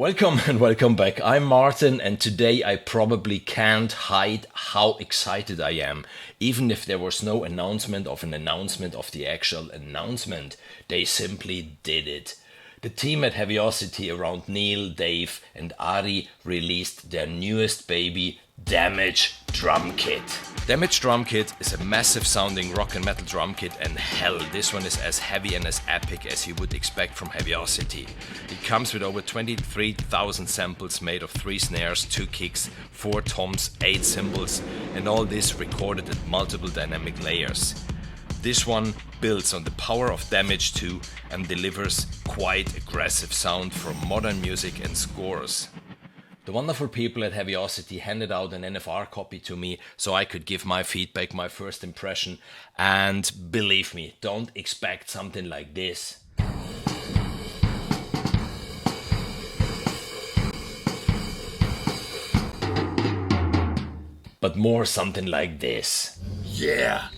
Welcome and welcome back. I'm Martin, and today I probably can't hide how excited I am. Even if there was no announcement of the actual announcement, they simply did it. The team at Heavyocity around Neil, Dave and Ari released their newest baby, Damage Drum Kit. Damage Drum Kit is a massive sounding rock and metal drum kit, and hell, this one is as heavy and as epic as you would expect from Heavyocity. It comes with over 23,000 samples made of 3 snares, 2 kicks, 4 toms, 8 cymbals, and all this recorded at multiple dynamic layers. This one builds on the power of Damage 2 and delivers quite aggressive sound for modern music and scores. The wonderful people at Heavyocity handed out an NFR copy to me so I could give my feedback, my first impression, and believe me, don't expect something like this. But more something like this. Yeah.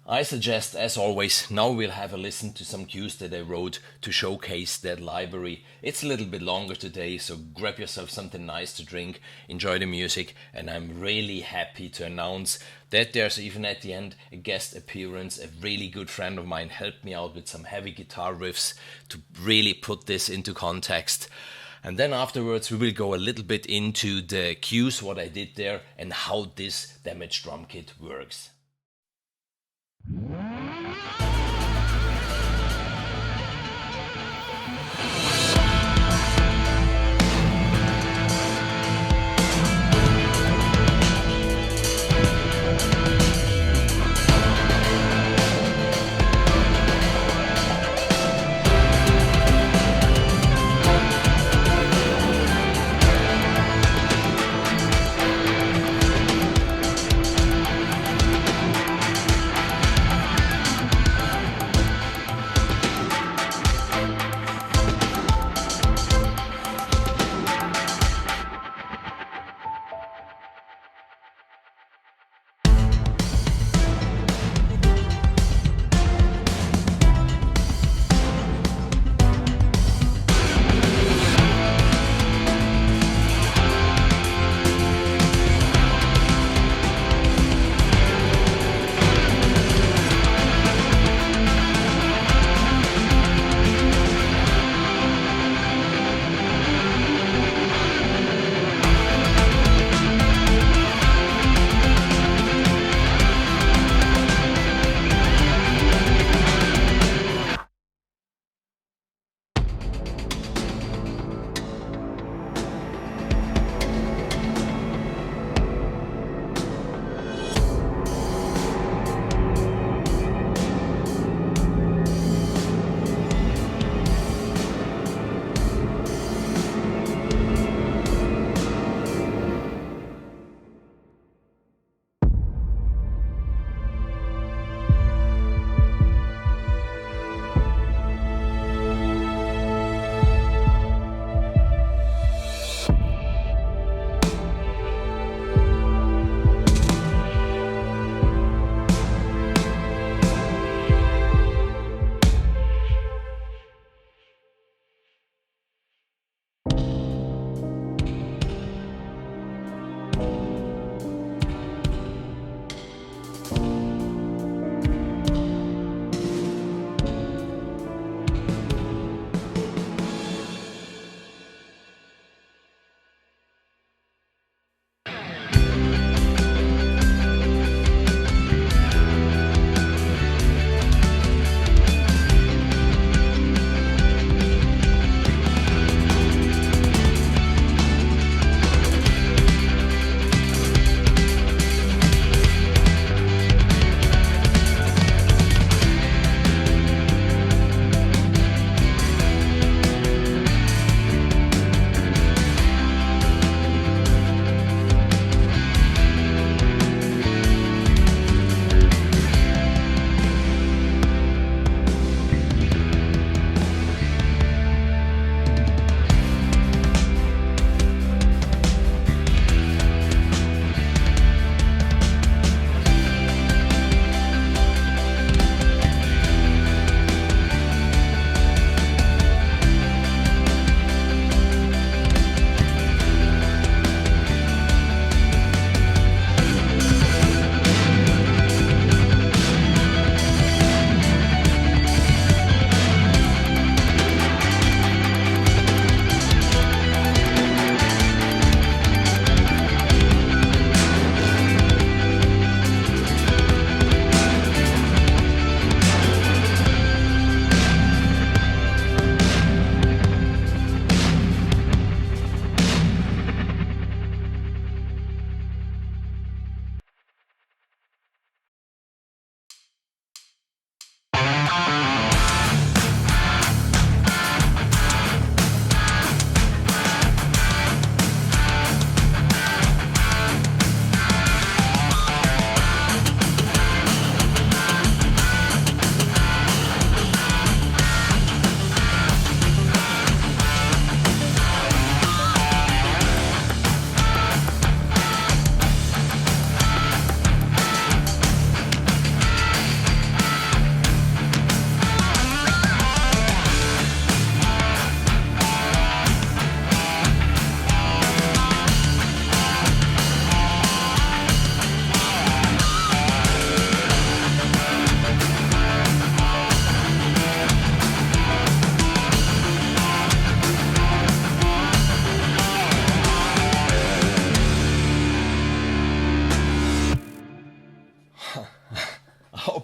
I suggest, as always, now we'll have a listen to some cues that I wrote to showcase that library. It's a little bit longer today, so grab yourself something nice to drink, enjoy the music, and I'm really happy to announce that there's even at the end a guest appearance. A really good friend of mine helped me out with some heavy guitar riffs to really put this into context. And then afterwards we will go a little bit into the cues, what I did there, and how this Damage Drum Kit works.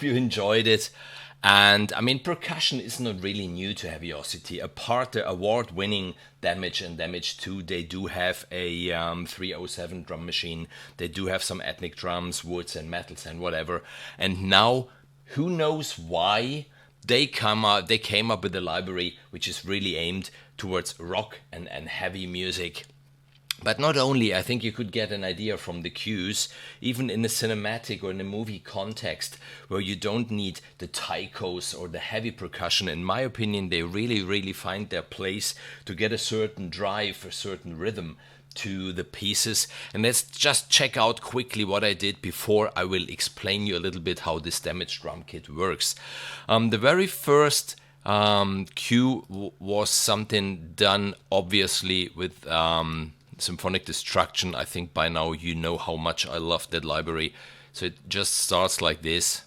hope you enjoyed it. And I mean, percussion is not really new to Heavyocity. Apart the award-winning Damage and Damage 2, they do have a 307 drum machine. They do have some ethnic drums, woods and metals and whatever. And now, who knows why, they came up with a library which is really aimed towards rock and heavy music. But not only, I think you could get an idea from the cues, even in a cinematic or in a movie context, where you don't need the taikos or the heavy percussion. In my opinion, they really find their place to get a certain drive, a certain rhythm to the pieces. And let's just check out quickly what I did before I will explain you a little bit how this Damage Drum Kit works. The very first cue was something done obviously with Symphonic Destruction. I think by now you know how much I love that library. So it just starts like this.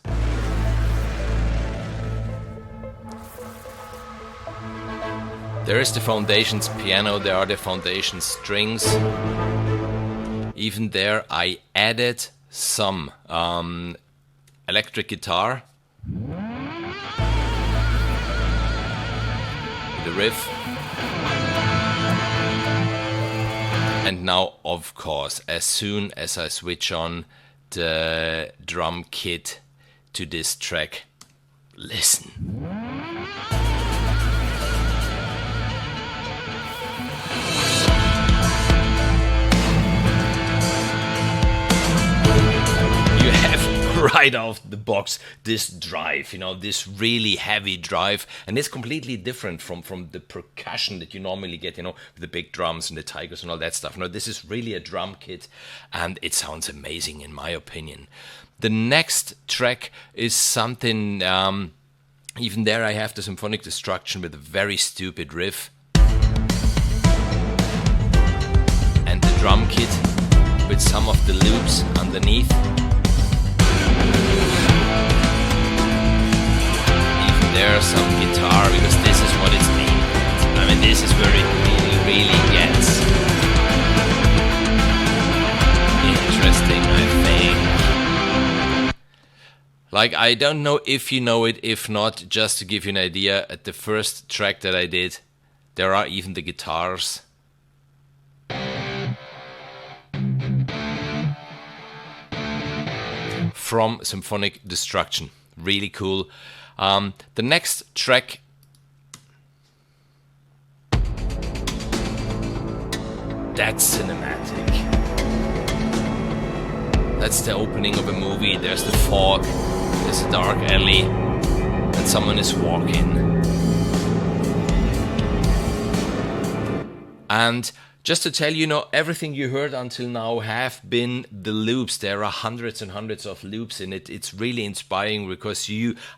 There is the foundations piano, there are the foundation strings. Even there I added some electric guitar. The riff. And now, of course, as soon as I switch on the drum kit to this track, listen. You have right off the box this drive, you know, this really heavy drive, and it's completely different from the percussion that you normally get, you know, with the big drums and the tigers and all that stuff. No, this is really a drum kit, and it sounds amazing in my opinion. The next track is something, even there I have the Symphonic Destruction with a very stupid riff, and the drum kit with some of the loops underneath. Even there some guitar, because this is what it's aimed at. I mean, this is where it really gets interesting, I think. Like, I don't know if you know it, if not, just to give you an idea, at the first track that I did, there are even the guitars. From Symphonic Destruction. Really cool. The next track, that's cinematic. That's the opening of a movie. There's the fog, there's a dark alley, and someone is walking. And just to tell you, everything you heard until now have been the loops. There are hundreds and hundreds of loops in it. It's really inspiring because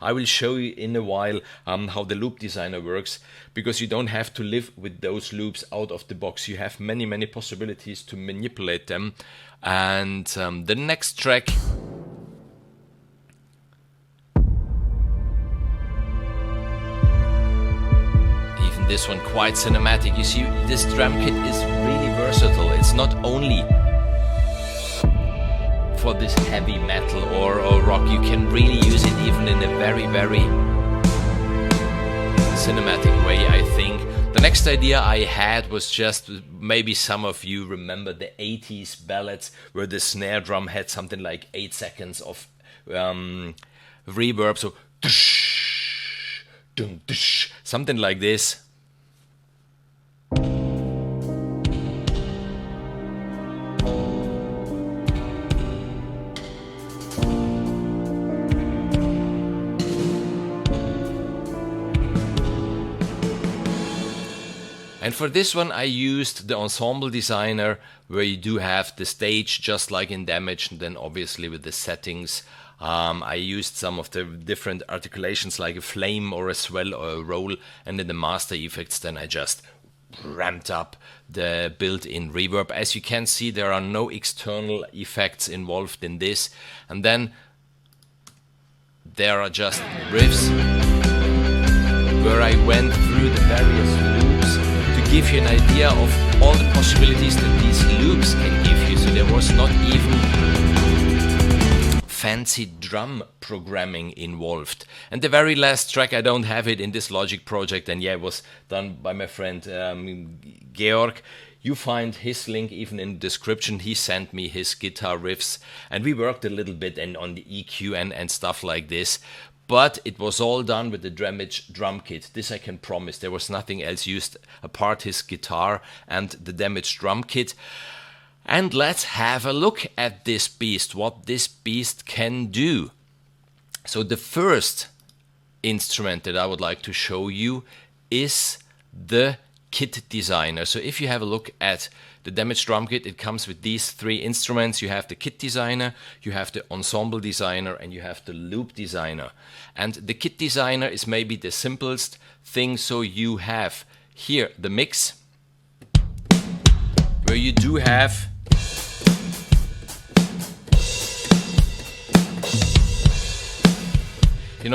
I will show you in a while how the loop designer works, because you don't have to live with those loops out of the box. You have many possibilities to manipulate them. And the next track, this one quite cinematic. You see, this drum kit is really versatile. It's not only for this heavy metal or rock. You can really use it even in a very cinematic way, I think. The next idea I had was just, maybe some of you remember the 80s ballads where the snare drum had something like 8 seconds of reverb, so something like this. And for this one I used the Ensemble Designer, where you do have the stage just like in Damage, and then obviously with the settings. I used some of the different articulations like a flame or a swell or a roll, and in the master effects then I just ramped up the built-in reverb. As you can see, there are no external effects involved in this, and then there are just riffs where I went through the various loops to give you an idea of all the possibilities that these loops can give you. So there was not even fancy drum programming involved. And the very last track, I don't have it in this Logic project, and yeah, it was done by my friend Georg. You find his link even in the description. He sent me his guitar riffs, and we worked a little bit on the EQ and stuff like this. But it was all done with the Damage Drum Kit. This I can promise. There was nothing else used apart his guitar and the Damage Drum Kit. And let's have a look at this beast, what this beast can do. So the first instrument that I would like to show you is the Kit Designer. So if you have a look at the Damage Drum Kit, it comes with these three instruments. You have the Kit Designer, you have the Ensemble Designer, and you have the Loop Designer. And the Kit Designer is maybe the simplest thing. So you have here the mix, where you do have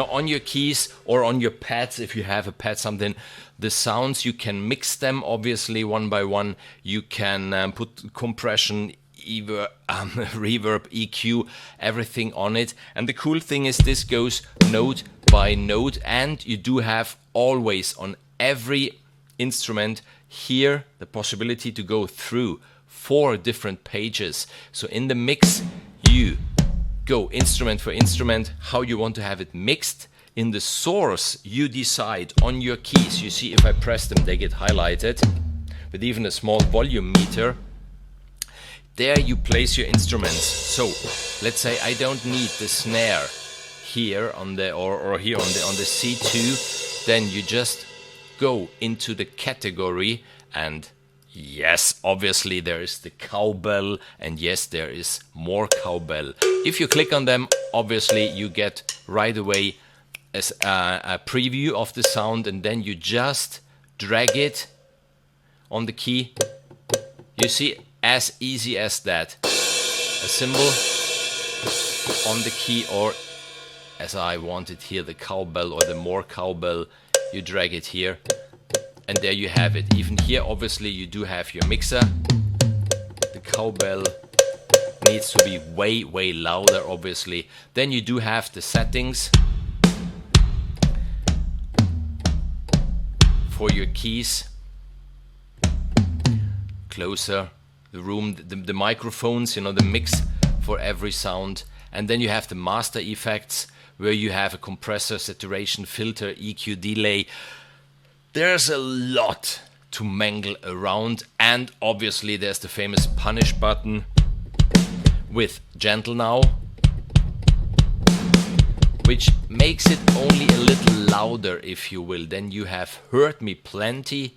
on your keys or on your pads, if you have a pad, something, the sounds, you can mix them obviously one by one. You can put compression, reverb, EQ, everything on it. And the cool thing is this goes note by note, and you do have always on every instrument here the possibility to go through 4 different pages. So in the mix you go instrument for instrument, how you want to have it mixed. In the source, you decide on your keys. You see, if I press them, they get highlighted with even a small volume meter. There you place your instruments. So let's say I don't need the snare here on the or here on the C2. Then you just go into the category, and yes, obviously there is the cowbell, and yes, there is more cowbell. If you click on them, obviously you get right away a preview of the sound, and then you just drag it on the key. You see, as easy as that. A symbol on the key, or as I want it here, the cowbell or the more cowbell, you drag it here. And there you have it. Even here, obviously, you do have your mixer. The cowbell needs to be way, way louder, obviously. Then you do have the settings for your keys. Closer, the room, the microphones, the mix for every sound. And then you have the master effects, where you have a compressor, saturation, filter, EQ, delay. There's a lot to mangle around, and obviously there's the famous punish button with gentle now, which makes it only a little louder, if you will. Then you have heard me plenty.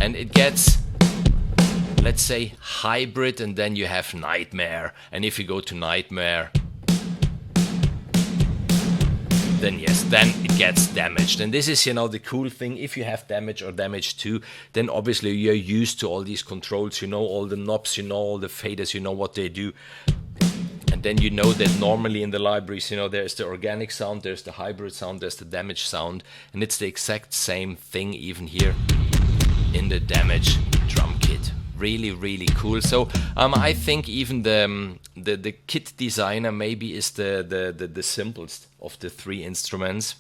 And it gets, let's say, hybrid, and then you have nightmare. And if you go to nightmare, then yes, then it gets damaged. And this is, the cool thing. If you have damage or damage 2, then obviously you're used to all these controls, all the knobs, all the faders, what they do. And then you know that normally in the libraries, there's the organic sound, there's the hybrid sound, there's the damage sound, and it's the exact same thing even here in the Damage Drum Kit. Really, really cool. So I think even the Kit Designer maybe is the simplest of the 3 instruments.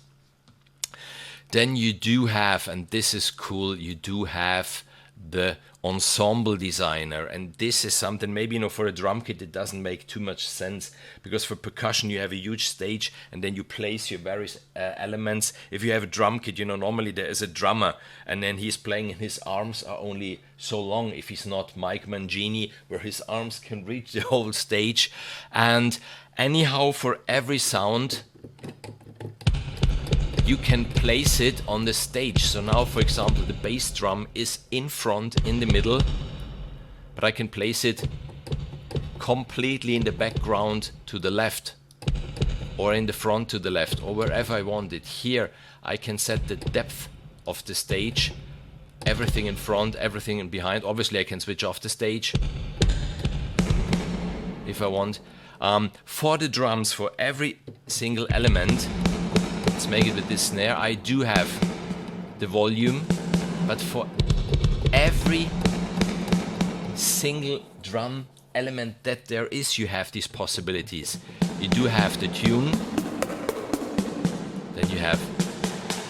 Then you do have, and this is cool, you do have the Ensemble Designer, and this is something maybe for a drum kit it doesn't make too much sense, because for percussion you have a huge stage and then you place your various elements. If you have a drum kit, normally there is a drummer and then he's playing and his arms are only so long, if he's not Mike Mangini, where his arms can reach the whole stage. And anyhow, for every sound you can place it on the stage. So now, for example, the bass drum is in front, in the middle, but I can place it completely in the background to the left, or in the front to the left, or wherever I want it. Here I can set the depth of the stage, everything in front, everything in behind. Obviously I can switch off the stage if I want. For the drums, for every single element, let's make it with this snare, I do have the volume, but for every single drum element that there is, you have these possibilities. You do have the tune, then you have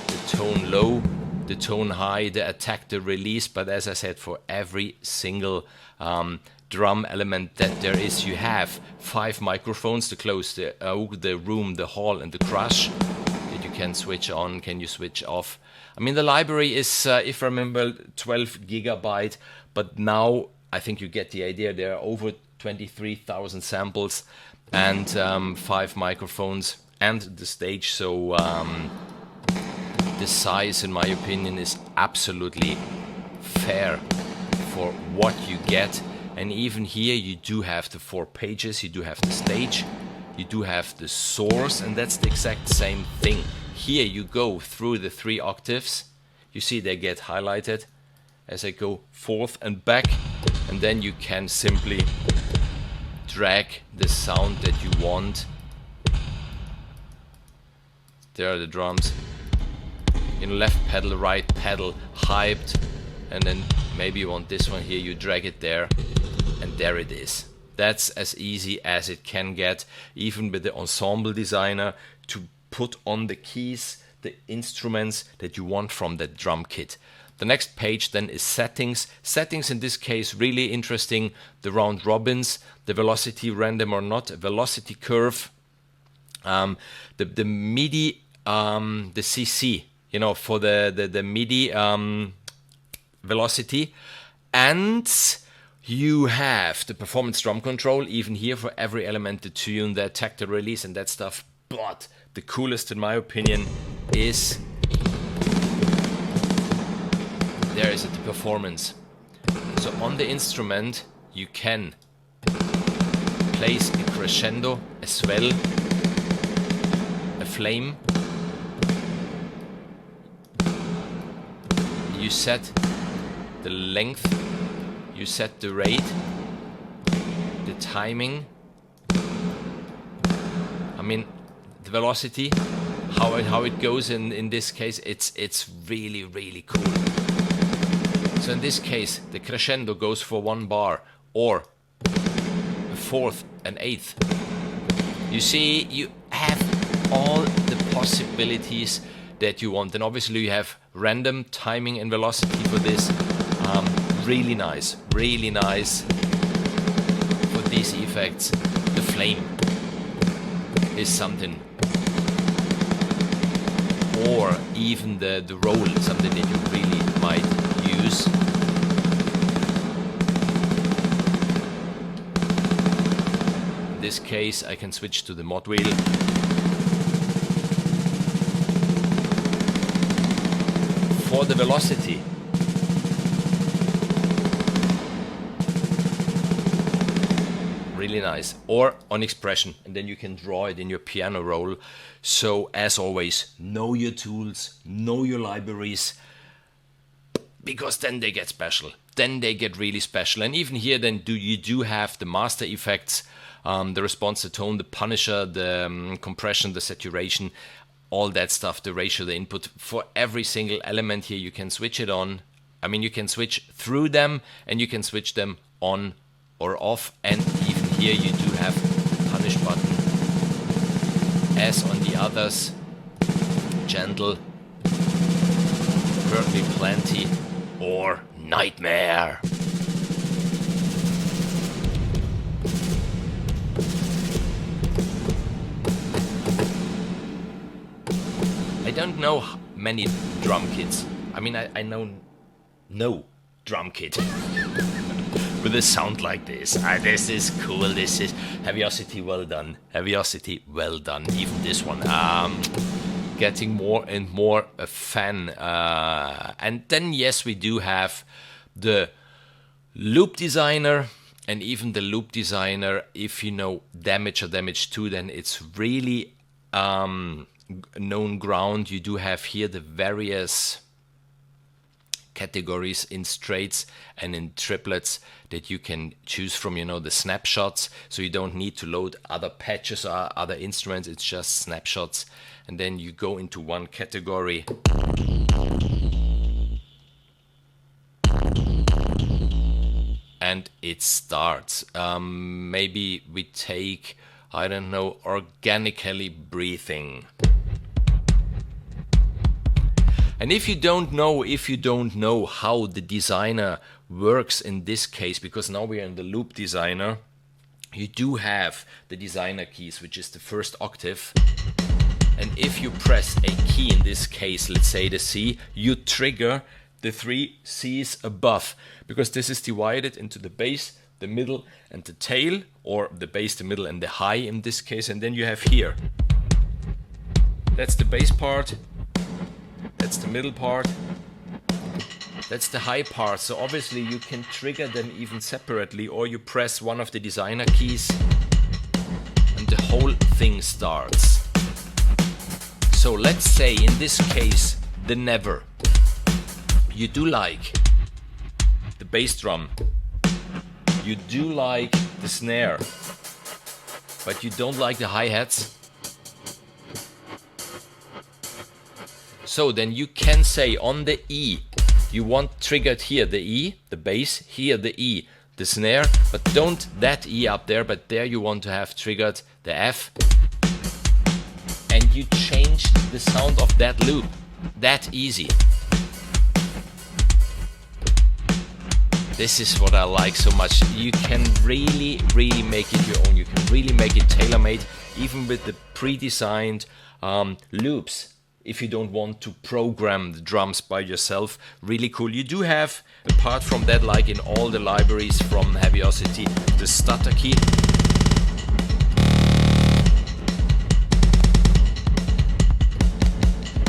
the tone low, the tone high, the attack, the release. But as I said, for every single drum element that there is, you have 5 microphones to close the room, the hall, and the crush that you can switch on, can you switch off. I mean, the library is, if I remember, 12 gigabyte, but now I think you get the idea. There are over 23,000 samples and 5 microphones and the stage. So the size, in my opinion, is absolutely fair for what you get. And even here you do have the 4 pages, you do have the stage, you do have the source, and that's the exact same thing. Here you go through the 3 octaves, you see they get highlighted as I go forth and back, and then you can simply drag the sound that you want. There are the drums. In left pedal, right pedal, hyped, and then maybe you want this one here, you drag it there, and there it is. That's as easy as it can get, even with the Ensemble Designer, to put on the keys, the instruments that you want from that drum kit. The next page then is settings. Settings in this case really interesting. The round robins, the velocity, random or not, velocity curve, the MIDI, the CC, you know, for the MIDI velocity, and you have the performance drum control, even here for every element, the tune, the attack, the release, and that stuff. But the coolest, in my opinion, is there is the performance. So on the instrument you can place a crescendo, a swell, a flame. You set the length, you set the rate, the timing, I mean the velocity, how it goes in this case. It's really cool. So in this case the crescendo goes for 1 bar or a 4th, an 8th. You see, you have all the possibilities that you want. And obviously you have random, timing and velocity for this. Really nice for these effects. The flame is something, or even the roll, something that you really might use. In this case I can switch to the Modwheel. For the velocity, really nice, or on expression, and then you can draw it in your piano roll. So as always, know your tools, know your libraries, because then they get special, then they get really special. And even here then you do have the master effects, the response, the tone, the punisher, the compression, the saturation, all that stuff, the ratio, the input. For every single element here you can switch it on. I mean, you can switch through them and you can switch them on or off. And even here you do have punish button as on the others. Gentle, perfectly plenty, or nightmare. I don't know many drum kits. I mean, I know no drum kit with a sound like this. This is cool. This is Heavyocity, well done. Heavyocity, well done. Even this one, getting more and more a fan. And then yes, we do have the Loop Designer, and even the Loop Designer, if you know Damage or Damage 2, then it's really known ground. You do have here the various categories in straights and in triplets that you can choose from, you know, the snapshots, so you don't need to load other patches or other instruments, it's just snapshots, and then you go into one category. and it starts. Maybe we take, I don't know, organically breathing. And if you don't know how the designer works in this case, because now we are in the loop designer, you do have the designer keys, which is the first octave. And if you press a key, in this case, let's say the C, you trigger the 3 C's above, because this is divided into the bass, the middle, and the tail, or the bass, the middle, and the high in this case. And then you have here, that's the bass part, that's the middle part, that's the high part. So obviously you can trigger them even separately, or you press one of the designer keys and the whole thing starts. So let's say in this case the never. You do like the bass drum, you do like the snare, but you don't like the hi-hats. So then you can say on the E, you want triggered here the E, the bass, here the E, the snare, but don't that E up there, but there you want to have triggered the F. And you change the sound of that loop. That easy. This is what I like so much. You can really make it your own. You can really make it tailor-made, even with the pre-designed loops. If you don't want to program the drums by yourself, really cool. You do have, apart from that, like in all the libraries from Heavyocity, the stutter key.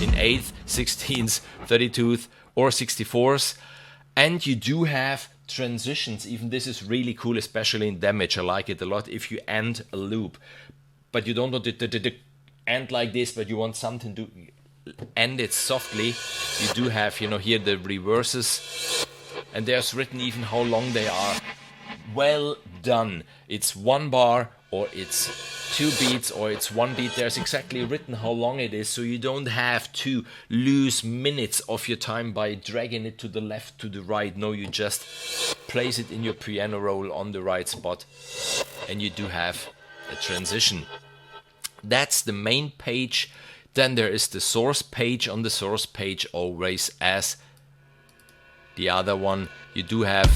In 8th, 16th, 32th or 64s. And you do have transitions. Even this is really cool, especially in Damage. I like it a lot if you end a loop. But you don't want it to end like this, but you want something to end it softly. You do have, you know, here the reverses, and there's written even how long they are. Well done. It's 1 bar, or it's 2 beats, or it's 1 beat. There's exactly written how long it is, so you don't have to lose minutes of your time by dragging it to the left, to the right. No, you just place it in your piano roll on the right spot, and you do have a transition. That's the main page. Then there is the source page. On the source page, always as the other one, you do have,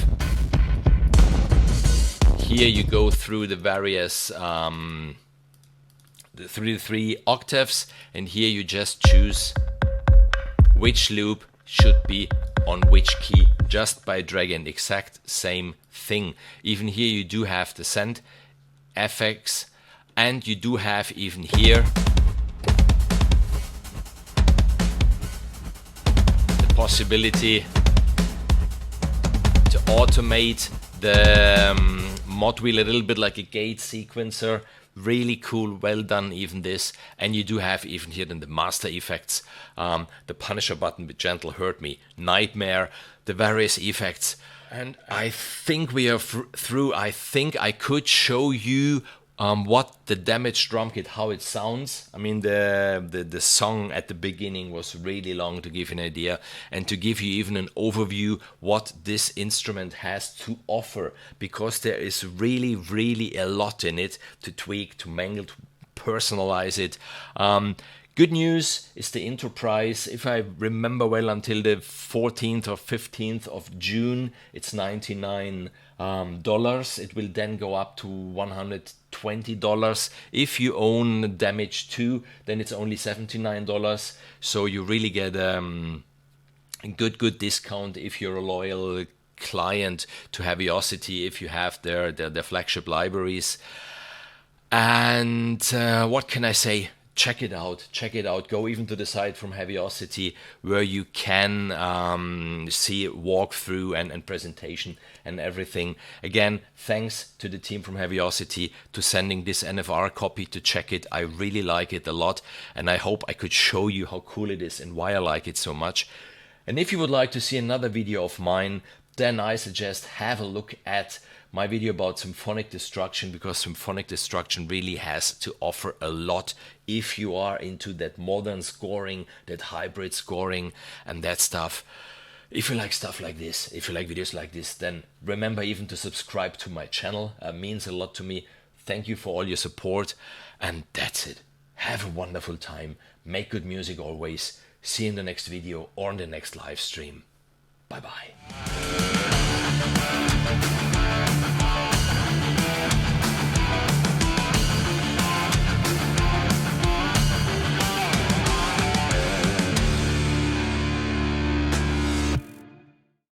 here you go through the various the 3 octaves, and here you just choose which loop should be on which key, just by dragging. Exact same thing. Even here you do have the send FX, and you do have even here the possibility to automate the Modwheel a little bit like a gate sequencer. Really cool, well done even this. And you do have even here then the master effects, the Punisher button with Gentle Hurt Me, Nightmare, the various effects. And I think we are through. I think I could show you what the Damage Drum Kit, how it sounds. I mean, the song at the beginning was really long, to give you an idea, and to give you even an overview what this instrument has to offer, because there is really a lot in it to tweak, to mangle, to personalize it. Good news is the intro price. If I remember well, until the 14th or 15th of June, it's $99. It will then go up to $120. If you own Damage 2, then it's only $79. So you really get a good discount if you're a loyal client to Heavyocity, if you have their flagship libraries. And what can I say? Check it out. Go even to the site from Heavyocity, where you can see walkthrough and presentation and everything. Again, thanks to the team from Heavyocity to sending this NFR copy to check it. I really like it a lot, and I hope I could show you how cool it is and why I like it so much. And if you would like to see another video of mine, then I suggest have a look at my video about symphonic destruction, because symphonic destruction really has to offer a lot if you are into that modern scoring, that hybrid scoring and that stuff. If you like stuff like this, if you like videos like this, then remember even to subscribe to my channel. Means a lot to me. Thank you for all your support. And that's it. Have a wonderful time. Make good music always. See you in the next video or in the next live stream. Bye bye.